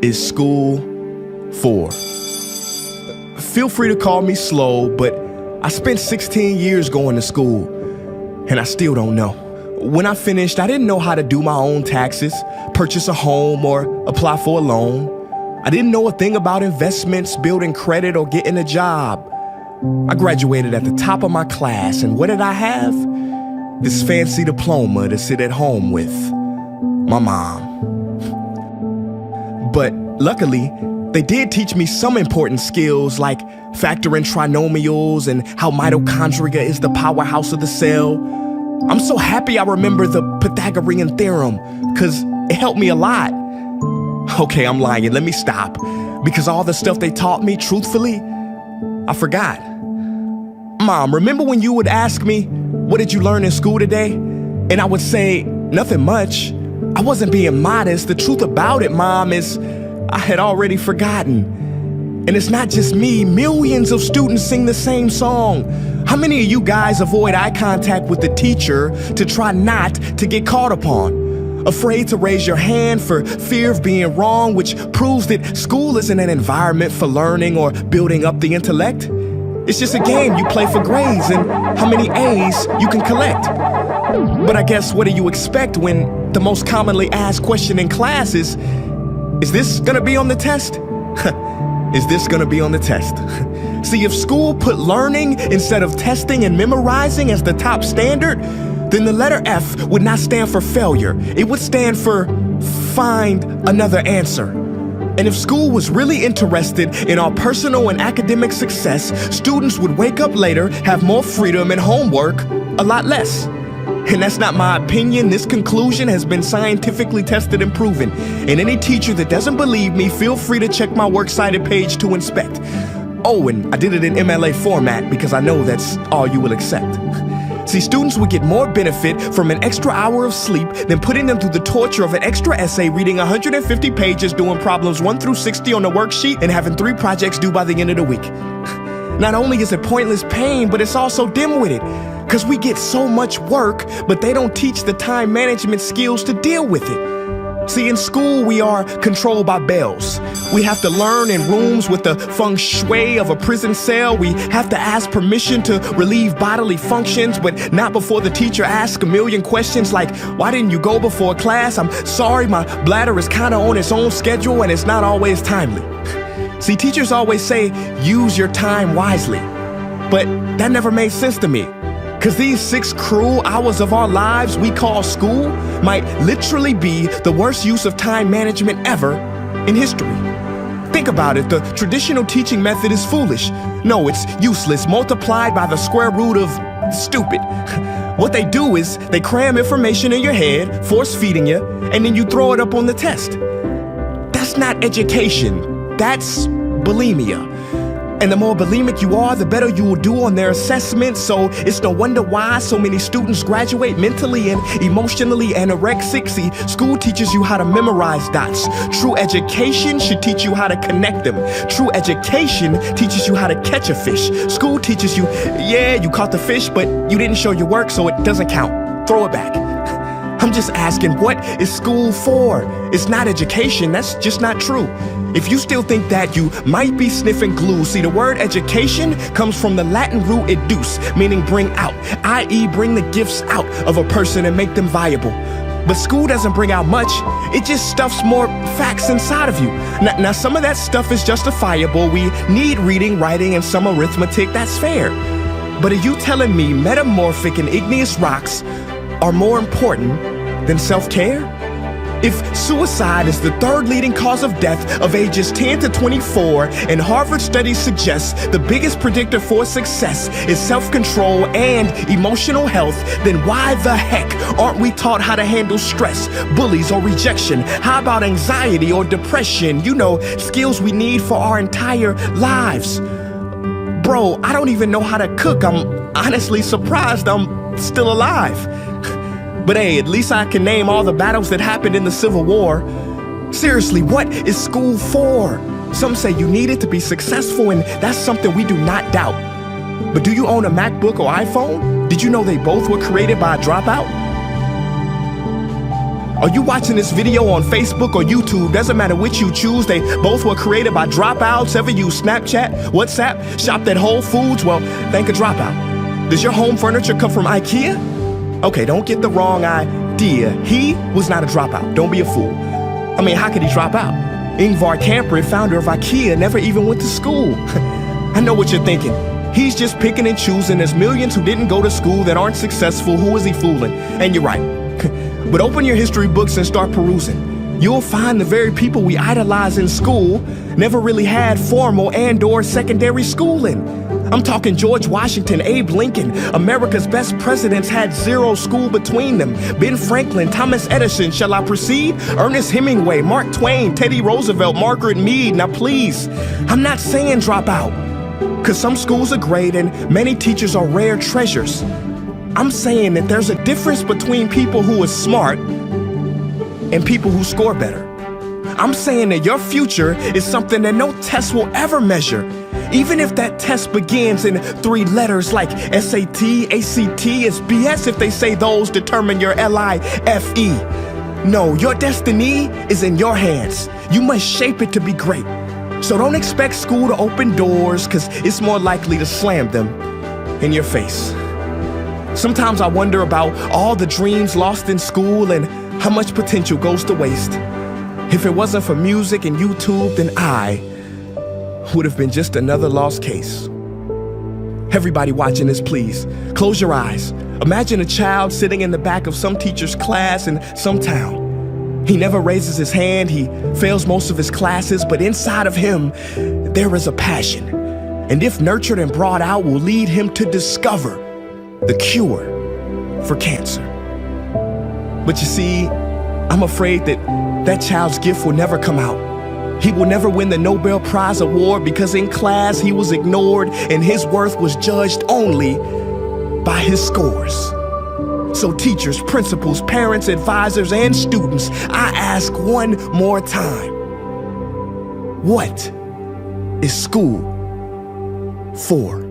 is school for? Feel free to call me slow, but I spent 16 years going to school, and I still don't know. When I finished, I didn't know how to do my own taxes, purchase a home, or apply for a loan. I didn't know a thing about investments, building credit, or getting a job. I graduated at the top of my class, and what did I have? This fancy diploma to sit at home with my mom. But luckily, they did teach me some important skills like factoring trinomials and how mitochondria is the powerhouse of the cell. I'm so happy I remember the Pythagorean theorem, because it helped me a lot. Okay, I'm lying. Let me stop. Because all the stuff they taught me, truthfully, I forgot. Mom, remember when you would ask me, what did you learn in school today? And I would say, nothing much. I wasn't being modest. The truth about it, Mom, is I had already forgotten. And it's not just me. Millions of students sing the same song. How many of you guys avoid eye contact with the teacher to try not to get caught upon? Afraid to raise your hand for fear of being wrong, which proves that school isn't an environment for learning or building up the intellect. It's just a game you play for grades and how many A's you can collect. But I guess what do you expect when the most commonly asked question in class is this gonna be on the test? Is this gonna be on the test? See, if school put learning instead of testing and memorizing as the top standard, then the letter F would not stand for failure. It would stand for find another answer. And if school was really interested in our personal and academic success, students would wake up later, have more freedom, and homework a lot less. And that's not my opinion. This conclusion has been scientifically tested and proven. And any teacher that doesn't believe me, feel free to check my works cited page to inspect. Oh, and I did it in MLA format because I know that's all you will accept. See, students would get more benefit from an extra hour of sleep than putting them through the torture of an extra essay, reading 150 pages, doing problems 1 through 60 on the worksheet, and having 3 projects due by the end of the week. Not only is it pointless pain, but it's also dim-witted, because we get so much work, but they don't teach the time management skills to deal with it. See, in school, we are controlled by bells. We have to learn in rooms with the feng shui of a prison cell. We have to ask permission to relieve bodily functions, but not before the teacher asks a million questions like, why didn't you go before class? I'm sorry, my bladder is kind of on its own schedule and it's not always timely. See, teachers always say, use your time wisely. But that never made sense to me. Because these 6 cruel hours of our lives we call school might literally be the worst use of time management ever in history. Think about it, the traditional teaching method is foolish. No, it's useless, multiplied by the square root of stupid. What they do is they cram information in your head, force feeding you, and then you throw it up on the test. That's not education, that's bulimia. And the more bulimic you are, the better you will do on their assessments. So it's no wonder why so many students graduate mentally and emotionally anorexic. See, school teaches you how to memorize dots. True education should teach you how to connect them. True education teaches you how to catch a fish. School teaches you, yeah, you caught the fish, but you didn't show your work, so it doesn't count. Throw it back. I'm just asking, what is school for? It's not education, that's just not true. If you still think that, you might be sniffing glue. See, the word education comes from the Latin root educe, meaning bring out, i.e. bring the gifts out of a person and make them viable. But school doesn't bring out much, it just stuffs more facts inside of you. Now some of that stuff is justifiable. We need reading, writing, and some arithmetic, that's fair. But are you telling me metamorphic and igneous rocks are more important than self-care? If suicide is the 3rd leading cause of death of ages 10 to 24, and Harvard studies suggest the biggest predictor for success is self-control and emotional health, then why the heck aren't we taught how to handle stress, bullies, or rejection? How about anxiety or depression? You know, skills we need for our entire lives. Bro, I don't even know how to cook. I'm honestly surprised I'm still alive. But hey, at least I can name all the battles that happened in the Civil War. Seriously, what is school for? Some say you need it to be successful, and that's something we do not doubt. But do you own a MacBook or iPhone? Did you know they both were created by a dropout? Are you watching this video on Facebook or YouTube? Doesn't matter which you choose. They both were created by dropouts. Ever use Snapchat, WhatsApp, shopped at Whole Foods? Well, thank a dropout. Does your home furniture come from IKEA? Okay, don't get the wrong idea. He was not a dropout. Don't be a fool. I mean, how could he drop out? Ingvar Kamprad, founder of IKEA, never even went to school. I know what you're thinking. He's just picking and choosing. There's millions who didn't go to school that aren't successful. Who is he fooling? And you're right. But open your history books and start perusing. You'll find the very people we idolize in school never really had formal and/or secondary schooling. I'm talking George Washington, Abe Lincoln. America's best presidents had zero school between them. Ben Franklin, Thomas Edison, shall I proceed? Ernest Hemingway, Mark Twain, Teddy Roosevelt, Margaret Mead. Now please, I'm not saying drop out, because some schools are great and many teachers are rare treasures. I'm saying that there's a difference between people who are smart and people who score better. I'm saying that your future is something that no test will ever measure. Even if that test begins in 3 letters like SAT, ACT, it's BS if they say those determine your LIFE. No, your destiny is in your hands. You must shape it to be great. So don't expect school to open doors, because it's more likely to slam them in your face. Sometimes I wonder about all the dreams lost in school and how much potential goes to waste. If it wasn't for music and YouTube, then I would have been just another lost case. Everybody watching this, please, close your eyes. Imagine a child sitting in the back of some teacher's class in some town. He never raises his hand, he fails most of his classes, but inside of him, there is a passion. And if nurtured and brought out, will lead him to discover the cure for cancer. But you see, I'm afraid that that child's gift will never come out. He will never win the Nobel Prize award because in class he was ignored and his worth was judged only by his scores. So teachers, principals, parents, advisors, and students, I ask one more time, what is school for?